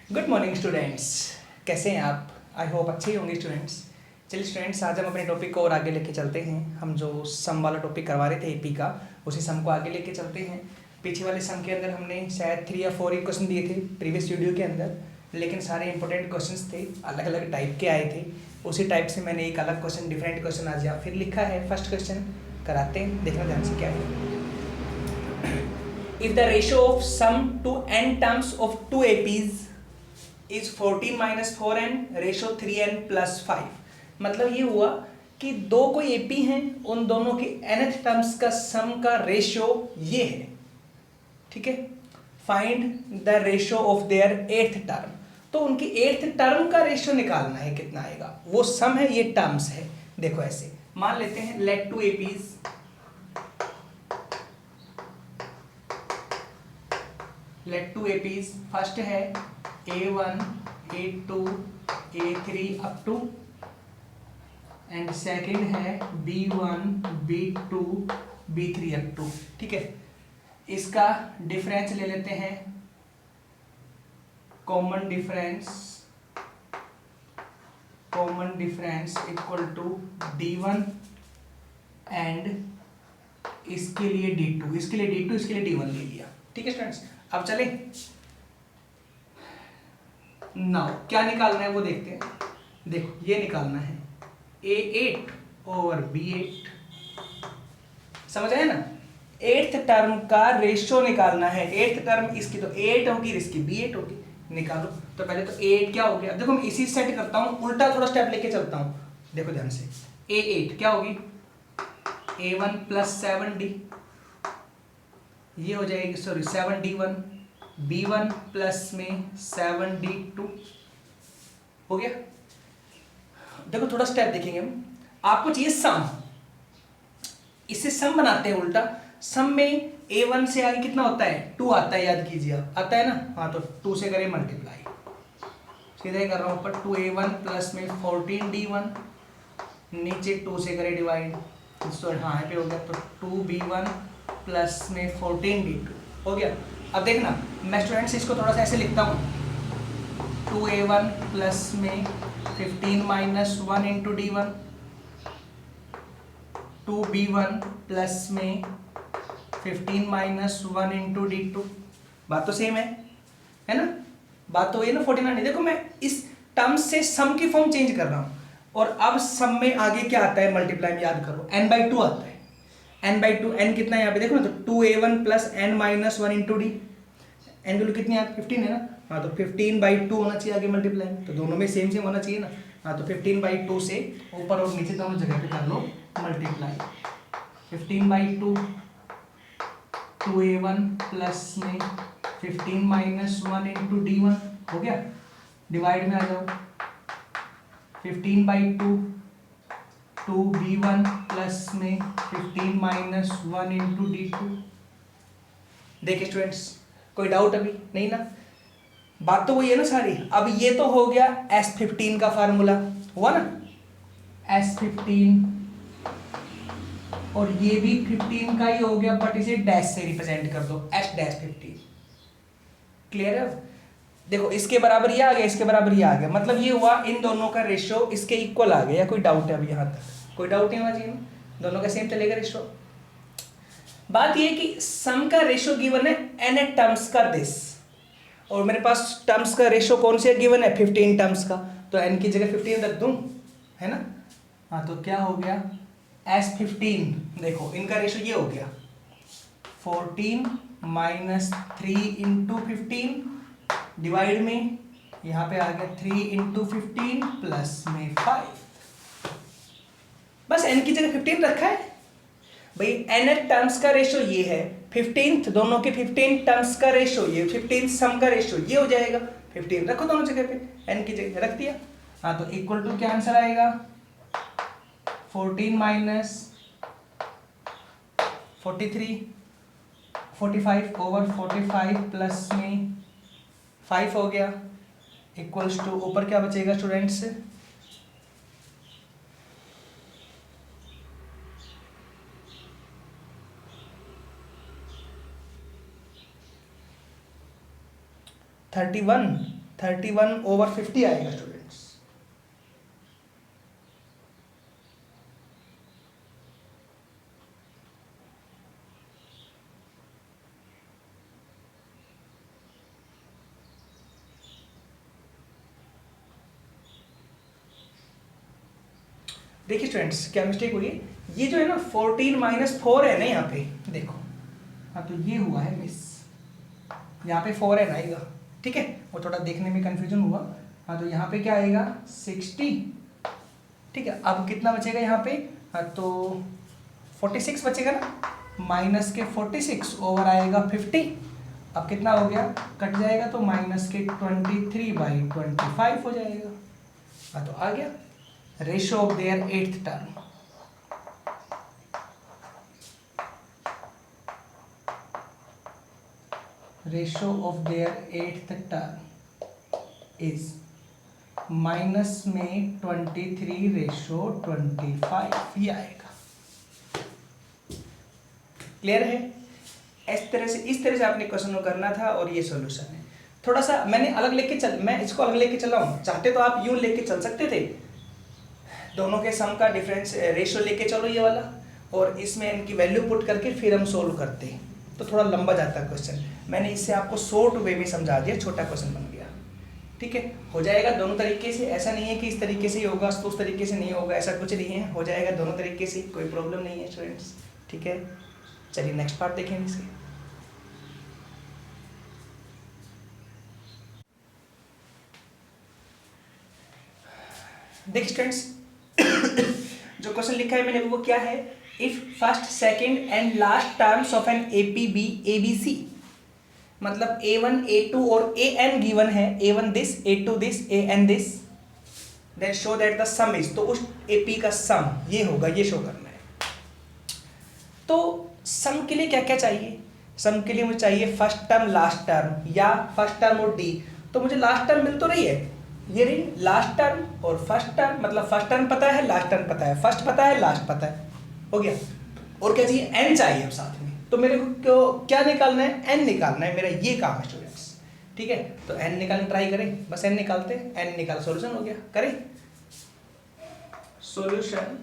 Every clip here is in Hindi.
गुड मॉर्निंग स्टूडेंट्स, कैसे हैं आप? आई होप अच्छे ही होंगे स्टूडेंट्स। चलिए स्टूडेंट्स, आज हम अपने टॉपिक को और आगे लेके चलते हैं। हम जो सम वाला टॉपिक करवा रहे थे एपी का, उसी सम को आगे लेके चलते हैं। पीछे वाले सम के अंदर हमने शायद 3 या 4 ही क्वेश्चन दिए थे प्रीवियस वीडियो के अंदर, लेकिन सारे इंपॉर्टेंट क्वेश्चन थे, अलग अलग टाइप के आए थे। उसी टाइप से मैंने एक अलग क्वेश्चन, डिफरेंट क्वेश्चन आज यहाँ फिर लिखा है। फर्स्ट क्वेश्चन कराते हैं, देखना ध्यान से क्या है। If the ratio of sum to n terms of two APs is 14 minus 4n ratio 3n plus 5, मतलब ये हुआ कि दो कोई एपी हैं, उन दोनों के nth टर्म्स का सम का रेशियो ये है, ठीक है। Find the ratio of their eighth term, तो उनकी एट्थ टर्म का रेशियो निकालना है, कितना आएगा। वो सम है, ये टर्म्स है। देखो ऐसे मान लेते हैं, let two APs, let two APs, first है A1, A2, A3 up to, and second है B1, B2, B3 up to, ठीक है। इसका डिफरेंस ले लेते हैं, common difference equal to D1 and इसके लिए D2, इसके लिए D2, इसके लिए D1 ले लिया, ठीक है स्टूडेंट्स। अब चले नाउ क्या निकालना है वो देखते हैं। देखो ये निकालना है A8 ओवर B8, समझ आया ना। एट्थ टर्म का रेशियो निकालना है। एट्थ टर्म इसकी तो 8 होगी, इसकी B8 होगी, निकालो। तो पहले तो A8 क्या हो गया, देखो मैं इसी सेट करता हूँ, उल्टा थोड़ा स्टेप लेके चलता हूँ। देखो ध्यान से, A8 क्या होगी, A1 प्लस 7D, ये हो जाएगी, सॉरी 7D1, B1 प्लस में 7D2 हो गया। देखो थोड़ा स्टेप देखेंगे हम, आपको चाहिए सम, इससे सम बनाते हैं उल्टा। सम में A1 से आगे कितना होता है, 2 आता है, याद कीजिए आप, आता है ना। हाँ तो 2 से करें मल्टीप्लाई, सीधे कर रहा हूं ऊपर 2A1 प्लस में 14D1, नीचे 2 से करें डिवाइड, सॉरी हाँ यहाँ पे हो गया, तो 2B1 प्लस में 14D2 हो गया। अब देखना, मैं स्टूडेंट्स इसको थोड़ा सा ऐसे लिखता हूँ, 2A1 प्लस में 15 minus 1 into D1, 2B1 plus में 15 माइनस 1 इंटू D2। बात तो सेम है ना, बात तो ये ना 49। देखो मैं इस टर्म से सम की फॉर्म चेंज कर रहा हूँ, और अब सम में आगे क्या आता है, मल्टीप्लाई में, याद करो n/2 आता है। n/2, n कितना है यहाँ पे देखो ना, तो 2A1 plus n minus 1 into D, n value कितनी है 15 है ना। हाँ तो 15/2 होना चाहिए आगे मल्टीप्लाई, तो दोनों में सेम होना चाहिए ना। हाँ तो 15/2 से ऊपर और नीचे दोनों जगह पे कर लो मल्टीप्लाई। 15/2 2A1 प्लस में 15 माइनस 1 इंटू D1 हो गया, डिवाइड में आ जाओ, 15/2 2B1 प्लस में 15 माइनस 1 इंटू D2। देखिए स्टूडेंट्स, कोई डाउट अभी नहीं ना, बात तो वही है ना सारी। अब ये तो हो गया S15 का फार्मूला, हुआ ना S15, और ये भी 15 का ही हो गया, बट इसे डैश से रिप्रेजेंट कर दो, S-15। क्लियर है। देखो इसके बराबर ये आ गया, इसके बराबर ये आ गया, मतलब ये हुआ इन दोनों का रेशियो इसके इक्वल आ गया। कोई डाउट है अभी यहाँ तक? कोई डाउट नहीं होना चाहिए, दोनों का सेम चलेगा रेशियो। बात ये कि सम का रेशियो गिवन है n टर्म्स का दिस, और मेरे पास टर्म्स का रेशियो कौन से गिवन है, 15 टर्म्स का, तो n की जगह 15 रख दूं, है ना। हाँ तो क्या हो गया S15, देखो इनका रेशियो ये हो गया 14 माइनस 3 इंटू 15, डिवाइड में यहाँ पे आ गया 3 इंटू 15 प्लस में 5, बस n की जगह 15 रखा है भाई। n टर्म्स का रेशियो ये है 15, दोनों के 15 टर्म्स का रेशियो ये, 15 सम का रेशियो ये हो जाएगा, 15 रखो दोनों जगह पे, n की जगह रख दिया। हाँ तो इक्वल टू क्या आंसर आएगा, 14 माइनस 43, 45 ओवर 45 प्लस में 5 हो गया, इक्वल्स टू ऊपर क्या बचेगा स्टूडेंट्स, 31 31/50 आएगा स्टूडेंट्स। देखिए स्टूडेंट्स क्या मिस्टेक हुई है, ये जो है ना 14 - 4 है ना यहाँ पे, देखो हाँ तो ये हुआ है मिस, यहाँ पे 4n आएगा, ठीक है, वो थोड़ा देखने में कंफ्यूजन हुआ। हाँ तो यहाँ पे क्या आएगा 60, ठीक है। अब कितना बचेगा यहाँ पे, हाँ तो 46 बचेगा ना, माइनस के 46 ओवर आएगा 50, अब कितना हो गया, कट जाएगा तो माइनस के 23/25 हो जाएगा। हाँ तो आ गया ratio of their 8th term. Ratio of their 8th term is minus में 23/25, ये आएगा। क्लियर है? इस तरह से आपने क्वेश्चन को करना था और ये सॉल्यूशन है। थोड़ा सा मैंने अलग लेके मैं इसको अलग लेके चला हूँ, चाहते तो आप यूं लेके चल सकते थे, दोनों के सम का डिफरेंस रेशियो लेके चलो ये वाला, और इसमें इनकी वैल्यू पुट करके फिर हम सोल्व करते हैं, तो थोड़ा लंबा जाता है क्वेश्चन। मैंने इससे आपको शॉर्ट वे में समझा दिया, छोटा क्वेश्चन बन गया, ठीक है। हो जाएगा दोनों तरीके से, ऐसा नहीं है कि इस तरीके से ही होगा तो उस तरीके से नहीं होगा, ऐसा कुछ नहीं है, हो जाएगा दोनों तरीके से, कोई प्रॉब्लम नहीं है स्टूडेंट्स, ठीक है। चलिए नेक्स्ट पार्ट देखेंगे इसके। देखिए स्टूडेंट्स जो क्वेश्चन लिखा है मैंने वो क्या है, if first second and last terms of an AP be a b c, मतलब a1 a2 और an गिवन है, a1 this a2 this an this, then show that the sum is, तो उस एपी का सम ये होगा, ये शो करना है। तो सम के लिए क्या क्या चाहिए, सम के लिए मुझे चाहिए फर्स्ट टर्म लास्ट टर्म, या फर्स्ट टर्म और डी, तो मुझे लास्ट टर्म मिल तो रही है, ये रही लास्ट टर्म और फर्स्ट टर्म, मतलब फर्स्ट टर्म पता है, लास्ट टर्म पता है, फर्स्ट पता है, लास्ट पता है, हो गया। और क्या चाहिए, एन चाहिए अब साथ में, तो मेरे को क्या निकालना है, एन निकालना है, मेरा ये काम है स्टूडेंट्स, ठीक है। तो एन निकालने ट्राई करें, बस एन निकालते हैं, एन निकाल, सॉल्यूशन हो गया, करें सॉल्यूशन।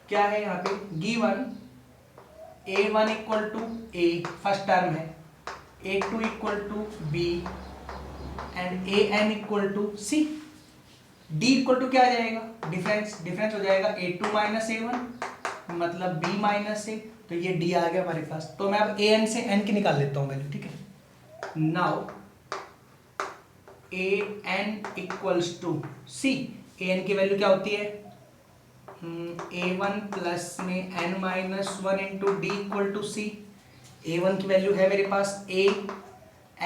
क्या है यहाँ पे, given a1 equal to a first term है, a2 equal to b and an equal to c, d equal to क्या आ जाएगा, डिफरेंस हो जाएगा a2 माइनस a1 मतलब b माइनस a, तो ये d आ गया हमारे पास। तो मैं अब an से n की निकाल लेता हूँ वैल्यू, ठीक है। Now an equals to c, an की वैल्यू क्या होती है, a1 प्लस में n minus 1 into D equal to C, a1 की वैल्यू है मेरे पास a,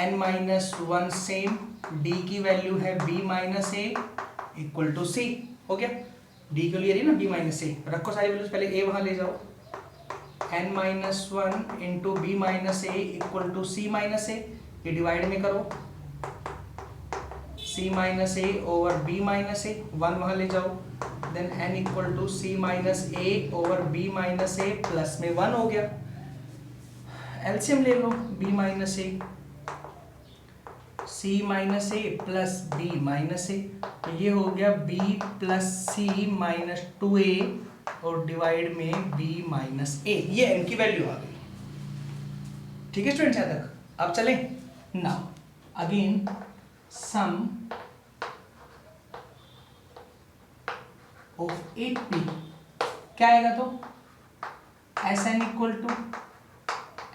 n minus 1 same, d की वैल्यू है b minus a equal to C, हो गया। d के लिए रही ना b माइनस a, रखो सारी वैल्यूज, पहले a वहां ले जाओ, n minus 1 into b minus a equal to c minus a, ये डिवाइड में करो, c minus a over b minus a, 1 वहां ले जाओ, then n equal to c minus a over b minus a plus में 1 हो गया, एलसीएम ले लो, b minus a c minus a plus b minus a, तो ये हो गया b plus c minus 2a और डिवाइड में b माइनस a, ये n की वैल्यू आ गई, ठीक है स्टूडेंट्स यहाँ तक। अब चले now again some of 8p, क्या आएगा, तो Sn इक्वल टू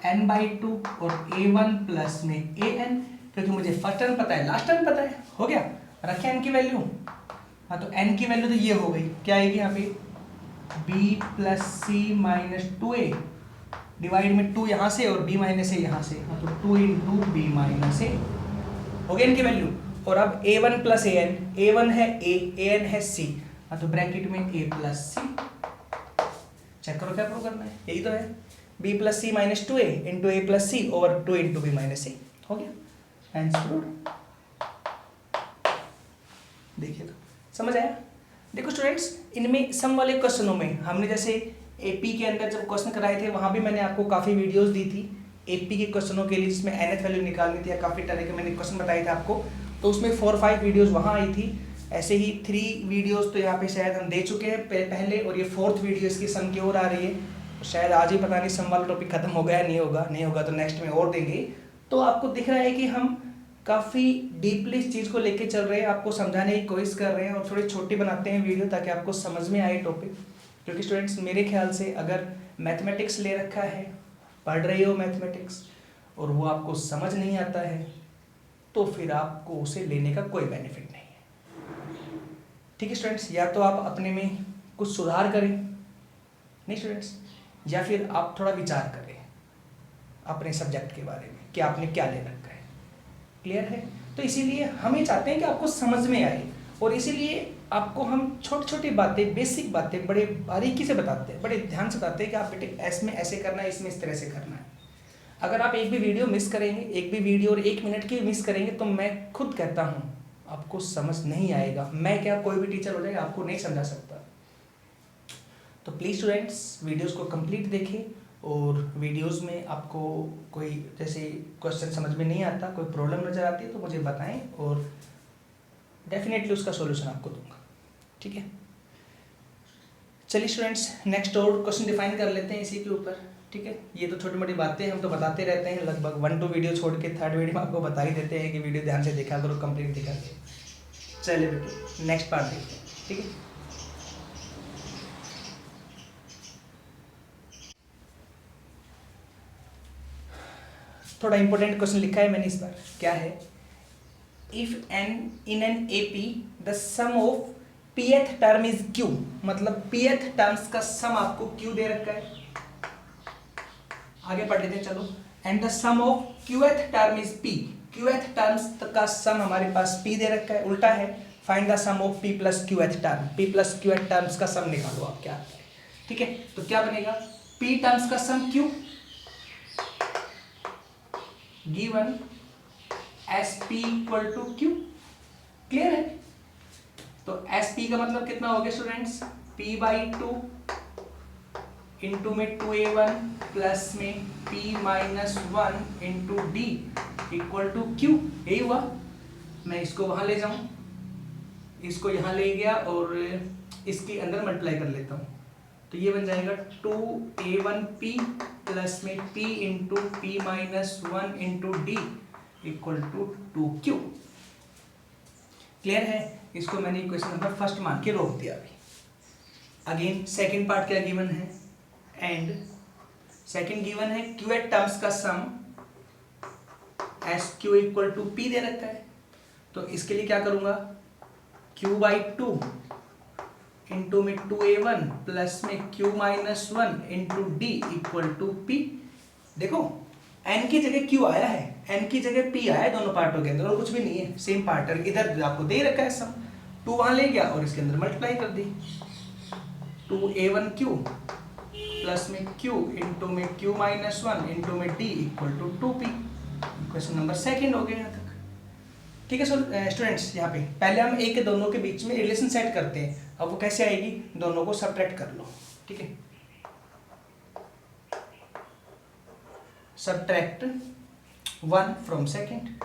n/2 और a1 प्लस में an, क्योंकि मुझे फर्स्ट टर्म पता है, लास्ट टर्म पता है, हो गया, रखे n की वैल्यू। हाँ तो n की वैल्यू तो ये हो गई, क्या आएगी यहाँ पे, b plus c minus 2a divide में 2 यहाँ से और b माइनस a यहाँ से, हाँ तो 2 इंटू बी माइनस a, हो गया इनकी वैल्यू। और अब a1 प्लस an, a1 है a, an है c, हाँ तो ब्रैकेट में a प्लस सी, चेक करो क्या प्रूव करना है, यही तो है, b plus c minus 2a into a plus c over 2 into b minus a, हो गया आंसर प्रूव्ड। देखिए तो समझ आया। देखो स्टूडेंट्स, इनमें सम वाले क्वेश्चनों में हमने जैसे एपी के अंदर जब क्वेश्चन कराए थे, वहाँ भी मैंने आपको काफ़ी वीडियोस दी थी एपी के क्वेश्चनों के लिए जिसमें एनएथ वैल्यू निकालनी थी या काफ़ी तरह के मैंने क्वेश्चन बताए थे आपको, तो उसमें 4-5 वीडियोस वहाँ आई थी। ऐसे ही 3 वीडियोस तो यहाँ पे शायद हम दे चुके हैं पहले, और ये 4th वीडियो इसकी सम की ओर आ रही है। तो शायद आज ही पता नहीं सम वाला टॉपिक खत्म हो गया, नहीं होगा तो नेक्स्ट में और देंगे। तो आपको दिख रहा है कि हम काफ़ी डीपली इस चीज़ को लेके चल रहे हैं, आपको समझाने की कोशिश कर रहे हैं और थोड़ी छोटी बनाते हैं वीडियो ताकि आपको समझ में आए टॉपिक। क्योंकि स्टूडेंट्स मेरे ख्याल से अगर मैथमेटिक्स ले रखा है, पढ़ रहे हो मैथमेटिक्स और वो आपको समझ नहीं आता है, तो फिर आपको उसे लेने का कोई बेनिफिट नहीं है। ठीक है स्टूडेंट्स, या तो आप अपने में कुछ सुधार करें, नहीं स्टूडेंट्स, या फिर आप थोड़ा विचार करें अपने सब्जेक्ट के बारे में कि आपने क्या ले रखा है। क्लियर है? तो इसीलिए हम ये चाहते हैं कि आपको समझ में आए, और इसीलिए आपको हम छोटी छोटी बातें, बेसिक बातें बड़े बारीकी से बताते हैं, बड़े ध्यान से बताते हैं कि आप बेटे इसमें ऐसे करना है, इसमें इस तरह से करना है। अगर आप एक भी वीडियो मिस करेंगे, एक भी वीडियो और 1 मिनट की मिस करेंगे, तो मैं खुद कहता हूँ आपको समझ नहीं आएगा। मैं क्या, कोई भी टीचर हो जाए आपको नहीं समझा सकता। तो प्लीज़ स्टूडेंट्स वीडियोज़ को कंप्लीट देखें, और वीडियोस में आपको कोई जैसे क्वेश्चन समझ में नहीं आता, कोई प्रॉब्लम नज़र आती है तो मुझे बताएं, और डेफिनेटली उसका सॉल्यूशन आपको दूंगा। ठीक है, चलिए स्टूडेंट्स नेक्स्ट और क्वेश्चन डिफाइन कर लेते हैं इसी के ऊपर। ठीक है, ये तो छोटी मोटी बातें हम तो बताते रहते हैं, लगभग 1-2 वीडियो छोड़ के 3rd वीडियो में आपको बता ही देते हैं कि वीडियो ध्यान से देखा करो, कंप्लीट दिखा के। चलिए बेटे नेक्स्ट पार्ट देखते हैं। ठीक है, थोड़ा इंपॉर्टेंट क्वेश्चन लिखा है मैंने इस बार। क्या है? If in an AP the sum of pth term is q, मतलब pth टर्म्स का सम आपको q दे रखा है। आगे पढ़ लेते हैं चलो। And the sum of qth term is p, qth terms का सम हमारे पास p दे रखा है। उल्टा है, find the sum of p plus qth term, p plus qth terms का सम निकालो आप क्या। ठीक है, तो क्या बनेगा? p टर्म्स का sum q given SP equal to Q। Clear है? तो SP का मतलब कितना हो गया स्टूडेंट्स? P/2 इंटू में 2A1 प्लस में P-1 into D equal to Q। यही हुआ। मैं इसको वहां ले जाऊं, इसको यहां ले गया और इसके अंदर मल्टीप्लाई कर लेता हूं, तो ये बन जाएगा 2A1P प्लस में P into P-1 into D equal to 2Q। Clear है? इसको मैंने इक्वेशन नंबर 1 मान के रोक दिया। अभी अगेन सेकंड पार्ट क्या गिवन है? एंड सेकंड गिवन है QH टर्म्स का सम SQ इक्वल टू P दे रखा है। तो इसके लिए क्या करूंगा? Q/2 इंटू में 2A1 प्लस में Q-1 into D equal to P। देखो n की जगह Q आया है, n की जगह P आया है दोनों पार्टों के अंदर, और कुछ भी नहीं है, सेम पार्ट है। इधर आपको दे रखा है सम, 2 वहां ले गया और इसके अंदर मल्टीप्लाई कर दी। 2A1Q प्लस में Q इंटू में Q-1 इंटू में D equal to 2P। Question number 2 हो गया यहाँ तक। ठीक है स्टूडेंट्स, यहाँ पे पहले हम एक के दोनों के बीच में रिलेशन सेट करते हैं। अब वो कैसे आएगी? दोनों को सब्ट्रैक्ट कर लो। ठीक है, सब्ट्रैक्ट 1 फ्रॉम सेकंड,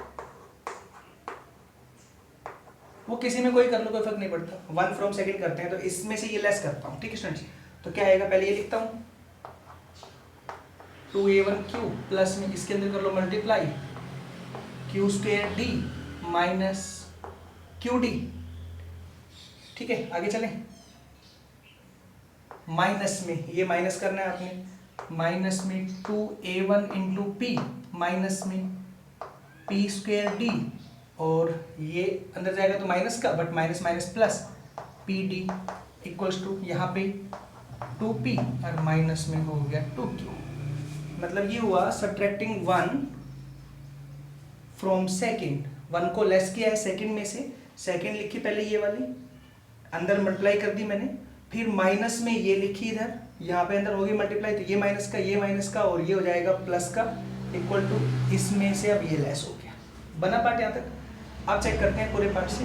वो किसी में कोई कर लो, कोई फर्क नहीं पड़ता। 1 फ्रॉम सेकंड करते हैं तो इसमें से ये लेस करता हूँ। ठीक है स्टूडेंट्स, तो क्या आएगा? पहले ये लिखता हूँ 2A1Q प्लस में इसके अंदर कर लो multiply Q² D minus QD। ठीक है, आगे चलें। माइनस में ये माइनस करना है आपने, माइनस में 2A1 इंटू P माइनस में P² D, और ये अंदर जाएगा तो माइनस का, but minus minus plus PD equals to यहाँ पे 2P और माइनस में हो गया 2Q। मतलब ये हुआ सब्ट्रैक्टिंग 1 फ्रॉम सेकंड। 1 को लेस किया है सेकंड में से, सेकंड लिखी पहले ये वाली, अंदर मल्टीप्लाई कर दी मैंने, फिर माइनस में ये लिखी इधर, यहाँ पे अंदर होगी मल्टीप्लाई, तो ये माइनस का और ये हो जाएगा प्लस का इक्वल टू इसमें से अब ये लेस हो गया। बना पार्ट यहाँ तक? आप चेक करते हैं पूरे पार्ट से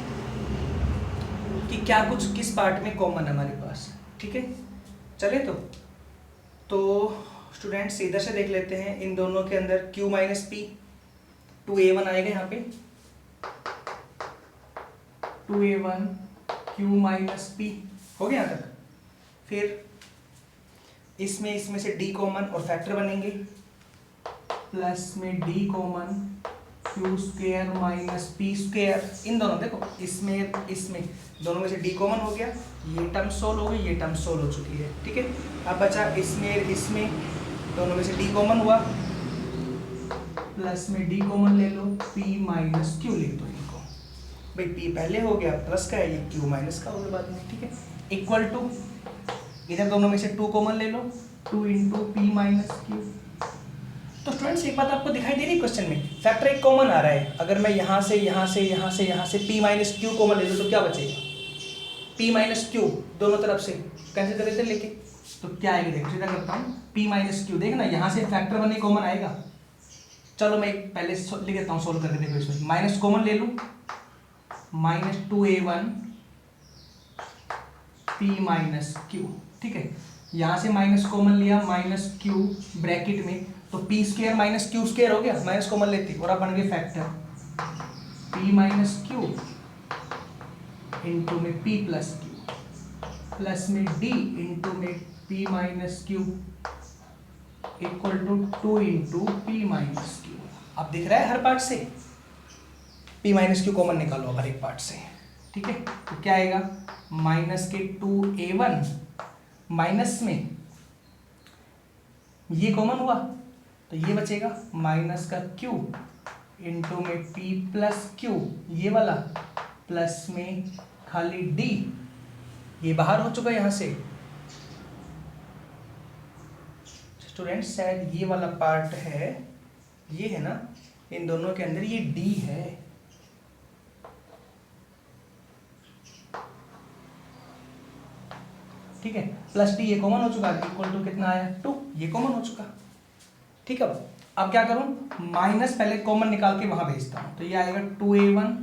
कि क्या कुछ किस पार्ट में कॉमन है हमारे पास। ठीक है, चले तो स्टूडेंट्स इधर से देख लेते हैं, इन दोनों के अंदर q माइनस पी, 2a1 आएगा यहाँ पे, 2a1 q माइनस पी हो गया यहाँ तक। फिर इसमें से d कॉमन और फैक्टर बनेंगे, प्लस में d common Q square minus P square, इन दोनों देखो इसमें दोनों में से d कॉमन हो गया, ये टर्म सोल्व हो गई, ये टर्म सोल्व हो चुकी है, ठीक है। अब बचा इसमें दोनों में से d कॉमन हुआ, प्लस में d कॉमन ले लो, p माइनस क्यू लिख दो इनको, भाई p पहले हो गया प्लस का है, ये q माइनस का होगा बाद में, ठीक है। इक्वल टू इधर दोनों में से 2 कॉमन ले लो, 2 इंटू पी माइनस क्यू। तो स्टूडेंट्स एक बात आपको दिखाई दे रही है क्वेश्चन में, फैक्टर एक कॉमन आ रहा है, अगर मैं यहाँ से p माइनस क्यू कॉमन ले लूँ तो क्या बचेगा, p माइनस क्यू दोनों तरफ से कैंसिल कर देते लेके, तो क्या आएगा देखो, सीधा करता हूँ, p माइनस क्यू, देखना यहाँ से फैक्टर बने कॉमन आएगा। चलो मैं पहले लिख देता हूँ सोल्व करके, देखो इसमें माइनस कॉमन ले लूँ, minus 2a1 p minus Q, ठीक है। यहाँ से माइनस कॉमन लिया, माइनस क्यू ब्रैकेट में, तो p square minus q square हो गया, माइनस कॉमन लेती और अब बन गए factor p minus q into में पी प्लस क्यू, प्लस में डी इंटू में p minus q equal to 2 into p minus q. अब दिख रहा है हर पार्ट से, पी माइनस क्यू कॉमन निकालो हर एक पार्ट से, ठीक है। तो क्या आएगा, माइनस के 2a1 माइनस में ये कॉमन हुआ तो ये बचेगा, माइनस का q इंटू में p प्लस क्यू, ये वाला प्लस में खाली d, ये बाहर हो चुका यहाँ से। स्टूडेंट्स शायद ये वाला पार्ट है, ये है ना, इन दोनों के अंदर ये d है, ठीक है, प्लस डी ये कॉमन हो चुका है, इक्वल टू कितना आया 2, ये कॉमन हो चुका, ठीक है। अब क्या करूं, माइनस पहले कॉमन निकाल के वहां भेजता हूं, तो ये आएगा 2a1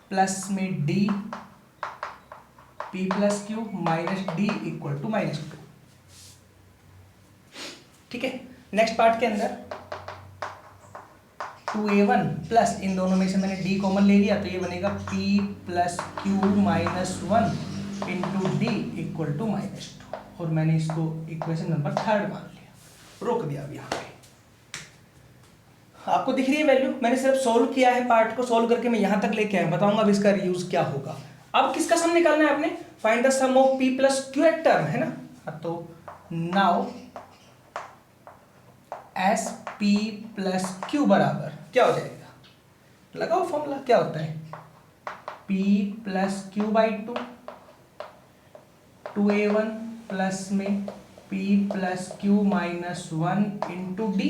प्लस में d p plus q minus d equal to -2, ठीक है। नेक्स्ट पार्ट के अंदर 2a1 प्लस इन दोनों में से मैंने d कॉमन ले लिया, तो ये बनेगा p plus q minus 1 into D equal to -2, और मैंने इसको इक्वेशन नंबर 3 मान लिया, रोक दिया अब यहाँ पे। आपको दिख रही है वैल्यू, मैंने सिर्फ सोल्व किया है, पार्ट को सोल्व करके मैं यहाँ तक लेके आया, बताऊंगा अब इसका यूज क्या होगा। अब किसका सम निकालना है आपने, find the sum of p plus q एक टर्म है ना, तो now s p plus q बराबर क्या हो जाएगा, लगाओ फॉर्मूला, क्या होता है p plus q by 2a1 plus में p plus q minus 1 into d.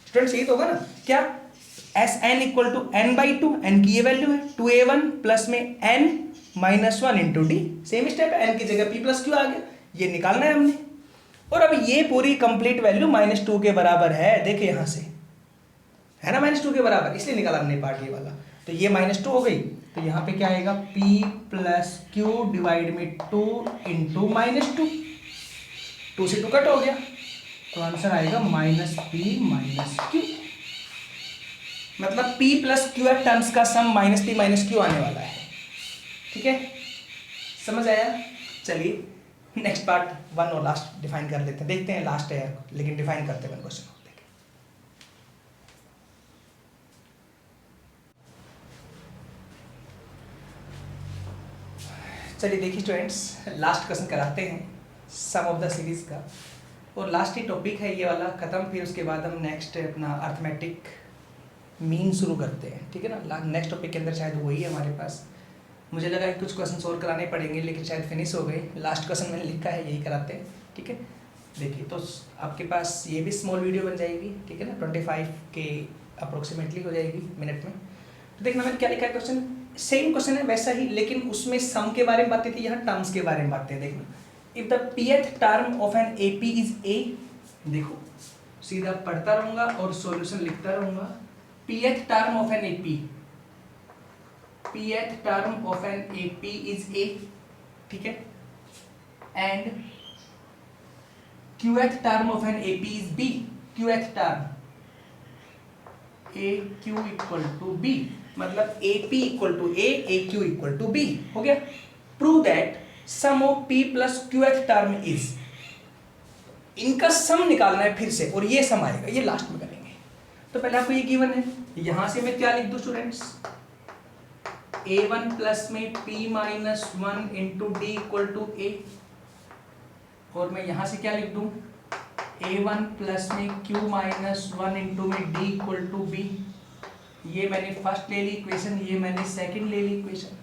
Students यही तो होगा ना, क्या s n equal to n by 2, n की ये वैल्यू है, 2a1 प्लस में n minus 1 into d, same step है, एन की जगह p प्लस क्यू आ गया, ये निकालना है हमने। और अब ये पूरी कंप्लीट वैल्यू -2 के बराबर है, देखिए यहां से है ना -2 के बराबर, इसलिए निकाला हमने पार्ट ये वाला, तो ये -2 हो गई, तो यहाँ पे क्या आएगा p प्लस क्यू डिवाइड में 2 इंटू -2, 2 से 2 कट हो गया, तो आंसर आएगा -p माइनस क्यू, मतलब p प्लस क्यू टर्म्स का सम -p माइनस क्यू आने वाला है, ठीक है, समझ आया। चलिए नेक्स्ट पार्ट 1 और लास्ट डिफाइन कर लेते हैं, देखते हैं लास्ट है लेकिन डिफाइन करते हैं क्वेश्चन। चलिए देखिए स्टूडेंट्स, लास्ट क्वेश्चन कराते हैं सम ऑफ द सीरीज का, और लास्ट ही टॉपिक है ये वाला खत्म, फिर उसके बाद हम नेक्स्ट अपना अर्थमेटिक मीन शुरू करते हैं, ठीक है ना। नेक्स्ट टॉपिक के अंदर शायद वही है हमारे पास, मुझे लगा कि कुछ क्वेश्चन सोल्व कराने पड़ेंगे लेकिन शायद फिनिश हो गए, लास्ट क्वेश्चन मैंने लिखा है यही कराते हैं, ठीक है। देखिए तो आपके पास ये भी स्मॉल वीडियो बन जाएगी, ठीक है ना, 25 के अप्रोक्सीमेटली हो जाएगी मिनट में। तो देखना मैंने क्या लिखा है, क्वेश्चन सेम क्वेश्चन है वैसा ही, लेकिन उसमें सम के बारे में बातें थी, यहाँ टर्म्स के बारे में बातें। देखना, if the pth term of an AP is a, देखो सीधा पढ़ता रहूंगा और सॉल्यूशन लिखता रहूंगा। pth term of an AP, pth term of an AP is a, ठीक है, and qth term of an AP is b, qth term AQ equal to B, मतलब AP equal to A, AQ equal to B हो गया। Prove that sum of P plus QH term is, इनका सम निकालना है फिर से, और ये सम आएगा, ये लास्ट में करेंगे। तो पहले आपको ये गिवन है, यहां से मैं क्या लिख दूं स्टूडेंट्स, A1 प्लस में P minus 1 into D equal to A, और मैं यहां से क्या लिख दूं, A1 प्लस में Q माइनस 1 इंटू में D इक्वल टू B। ये मैंने फर्स्ट ले ली इक्वेशन, ये मैंने सेकंड ले ली इक्वेशन।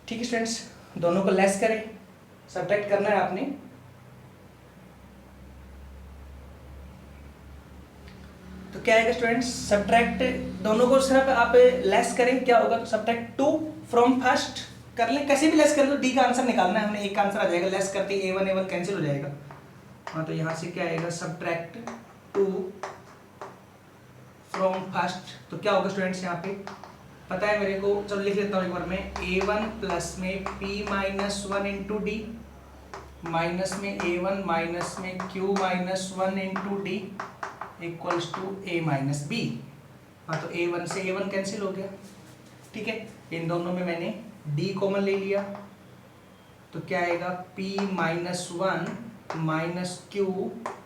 ठीक है स्टूडेंट्स, दोनों को लेस करें, सब्ट्रैक्ट करना है आपने। तो क्या आएगा स्टूडेंट्स, सब्ट्रैक्ट, दोनों को सिर्फ आप लेस करें, क्या होगा, तो सब्ट्रैक्ट 2 फ्रॉम फर्स्ट कर लें, कैसे भी लेस कर लो, डी का आंसर निकालना है हमने, एक का आंसर आ जाएगा, लेस करते ही A1 कैंसिल हो जाएगा। हाँ, तो यहाँ से क्या आएगा, सब्ट्रैक्ट 2 फ्रॉम फर्स्ट, तो क्या होगा स्टूडेंट्स, यहाँ पे पता है मेरे को, चलो लिख लेता हूँ एक बार मैं, A1 प्लस में P minus 1 into d, minus में A1 माइनस में Q minus 1 into d equals to A minus B। हाँ, तो A1 से A1 कैंसिल हो गया। ठीक है, इन दोनों में मैंने D कॉमन ले लिया, तो क्या आएगा, P minus 1 minus Q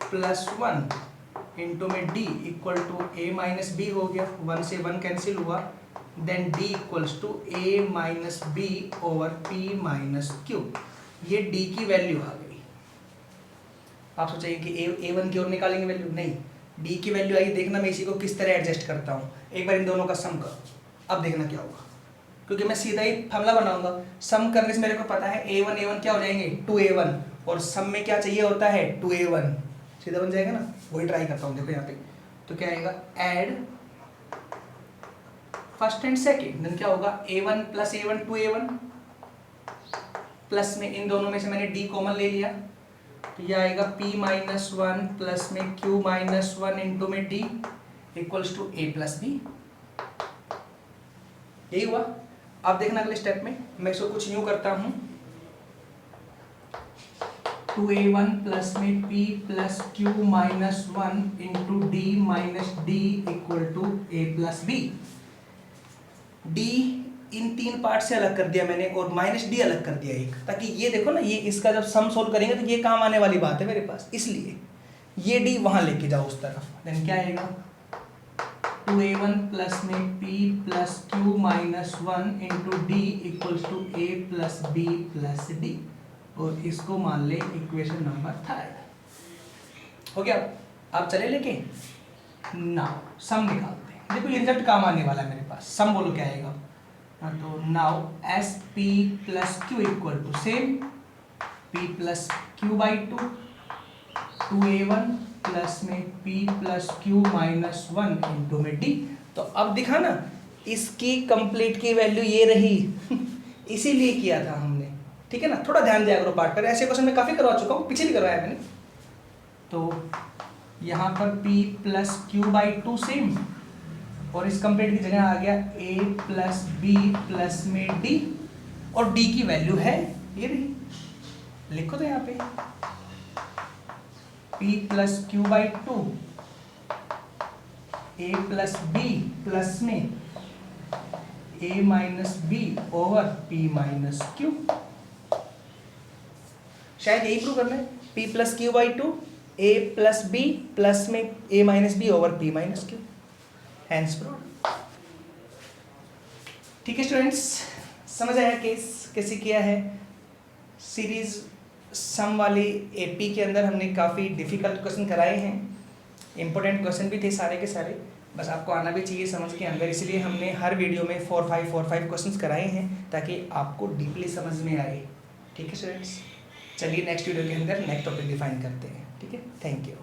plus 1 into में D equal to A minus B हो गया, 1 से 1 कैंसिल हुआ, then D equals to A minus B over P minus Q। ये D की वैल्यू आ गई। आप सोचेंगे कि A1 की ओर निकालेंगे वैल्यू, नहीं, D की वैल्यू आई। देखना मैं इसी को किस तरह एडजस्ट करता हूँ, एक बार इन दोनों का सम करो, अब देखना क्या होगा, क्योंकि मैं सीधा ही फॉर्मूला बनाऊंगा। सम करने से मेरे को पता है A1 क्या हो जाएंगे, 2A1, और सम में क्या चाहिए होता है, 2A1, सीधा बन जाएगा ना, वही ट्राई करता हूँ। देखो यहाँ पे, तो क्या आएगा, add first and second, then क्या होगा, A1 plus A1 2A1, plus में इन दोनों में से मैंने D कॉमन ले लिया, तो यह आएगा P माइनस 1 प्लस में Q माइनस 1 इंटू में D equals to A plus B। यही हुआ। अब देखना अगले स्टेप में मैं इसको कुछ यूं करता हूं, 2A1 प्लस में P plus Q minus 1 into D minus D equal to A plus B। D इन 3 पार्ट से अलग कर दिया मैंने, और माइनस D अलग कर दिया एक, ताकि ये देखो ना, ये इसका जब सम सोल्व करेंगे तो ये काम आने वाली बात है मेरे पास, इसलिए ये D वहां लेके जाओ उस तरफ। देन क्या आएगा, 2A1 प्लस में P plus Q minus 1 into d equals to A plus B plus D, और इसको मान ले इक्वेशन नंबर 3 हो गया। अब चले लेके नाउ सम निकालते हैं। देखो ये रिजल्ट काम आने वाला है मेरे पास, सम बोलो क्या आएगा, तो now s P plus Q equal to same P plus Q by 2, 2A1 plus में P plus Q minus 1 into में D। तो अब दिखा ना, इसकी कंप्लीट की वैल्यू ये रही इसीलिए किया था हमने, ठीक है ना, थोड़ा ध्यान दिया करो पार्ट पर, ऐसे क्वेश्चन मैं काफ़ी करवा चुका हूँ, पीछे भी करवाया मैंने। तो यहाँ पर P plus Q by 2 same, और इस कंप्लीट की जगह आ गया A प्लस B प्लस में D, और D की वैल्यू है ये रही, लिखो तो यहाँ पे P plus Q by 2 A plus B plus में A minus B over P minus Q। शायद यही प्रूव करना है, P plus Q by 2 A plus B plus में A minus B over P minus Q, hence prove. ठीक है स्टूडेंट्स, समझ आया केस कैसे किया है। सीरीज सम वाली एपी के अंदर हमने काफ़ी डिफिकल्ट क्वेश्चन कराए हैं, इंपॉर्टेंट क्वेश्चन भी थे सारे के सारे, बस आपको आना भी चाहिए समझ के अंदर, इसलिए हमने हर वीडियो में 4-5 क्वेश्चंस कराए हैं ताकि आपको डीपली समझ में आए। ठीक है स्टूडेंट्स, चलिए नेक्स्ट वीडियो के अंदर नेक्स्ट टॉपिक डिफाइन करते हैं। ठीक है, थैंक यू।